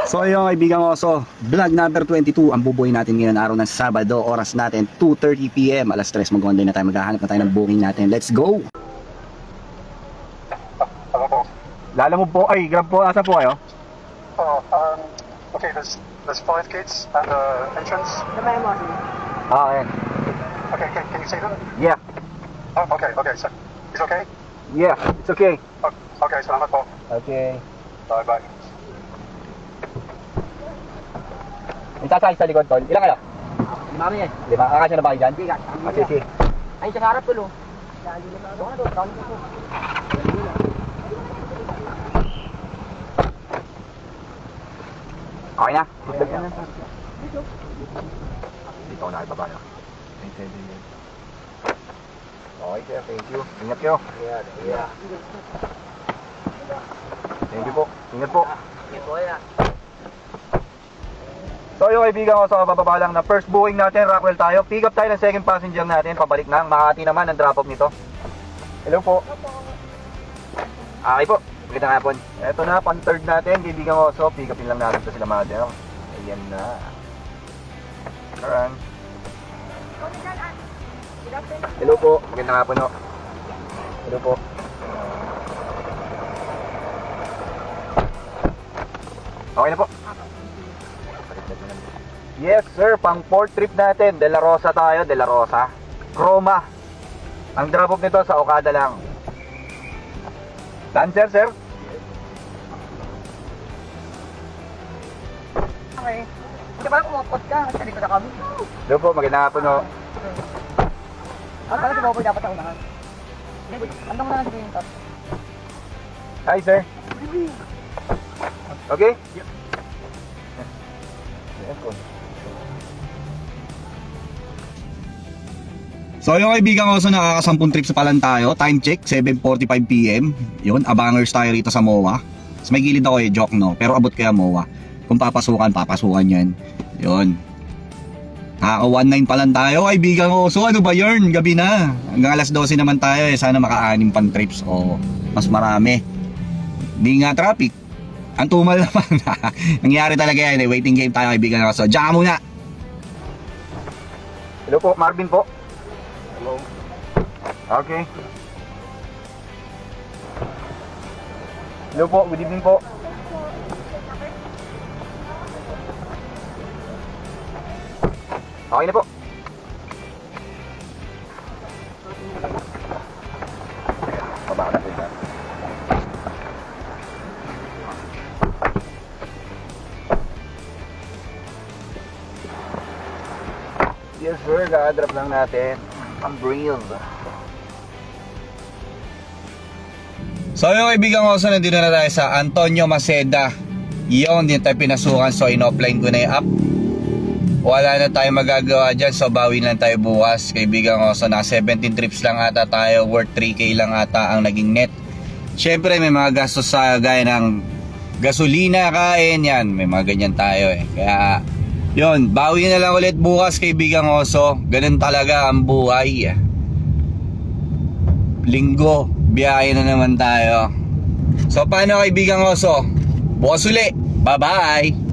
So yung kaibigan ko, so vlog number 22 ang bubuhay natin ngayon araw ng Sabado, oras natin 2:30 PM, alas 3 mag-online na tayo, maghahanap na tayo ng booking natin. Let's go! Lala mo po, ay grab po, asa po kayo? Okay, there's 5 gates at the entrance. Ayan. Okay, can you see them? Yeah, Oh, okay, so it's okay? yeah, it's okay. Okay, salamat po. Okay. Bye. Yung sasakay sa likod, tol, ilan kayo? Lima yan. 5, kakasya na ba kayo dyan? Sige. Ay, sa harap tulo. Okay na? Dito ako nakibaba na. Okay sir, thank you. Ingat kayo. Yeah. Thank you po. Ingat po. Sige po yan. So yung kaibigan ko, sa bababa lang na first booking natin, Rockwell tayo. Pick up tayo ng second passenger natin, pabalik na. Makati naman ang drop off nito. Hello po. Okay po. Magandang hapon. Eto na, pan third natin, kaibigan ko. So pick upin lang natin sa sila mother. Ayan na. Karan. Hello po. Magandang hapon ho. Hello po. Okay na po. Yes sir, pang 4th trip natin, De La Rosa tayo, De La Rosa Roma. Ang drop off nito sa Okada lang. Dancer sir? Okay. Hindi ba kumupot ka? Sa likod na kami. Hello po, magandang hapon ho. Pala si Bobo dapat ako unahan. Andong na natin yung top. Hi sir. Okay? Yes po. So yung kaibigan ko, so nakakasampung trip sa palan tayo. Time check, 7:45 PM. Yun, abangers tayo rito sa MOA. Sa may gilid ako joke no, pero abot kaya MOA. Kung papasukan yan. Yun. Nakaka-19 pa lang tayo, kaibigan ko. So ano ba yun? Gabi na. Hanggang alas 12 naman tayo eh. Sana maka-6 pang trips o mas marami. Hindi nga traffic. Ang tumal naman. Nangyari talaga yan eh. Waiting game tayo, kaibigan ko. So diyan muna. Hello po, Marvin po. Hello. Okay. Hello po, good evening po. Okay na po. Baba na po dyan. Yes sir, ka-drop lang natin ang breeze. So yung kaibigan ko, so nandito na tayo sa Antonio Maceda. Yun, din tayo pinasukan, so in-offline ko na yung app. Wala na tayo magagawa dyan, so bawi lang tayo bukas. Kaibigan ko, so naka 17 trips lang ata tayo, worth 3K lang ata ang naging net. Syempre may mga gastos sa gaya ng gasolina, kain, yan, may mga ganyan tayo eh. Kaya yun, bawi na lang ulit bukas, kaibigan ko. So ganun talaga ang buhay. Linggo, biyahe na naman tayo. So paano kaibigan ko? So bukas uli, bye bye.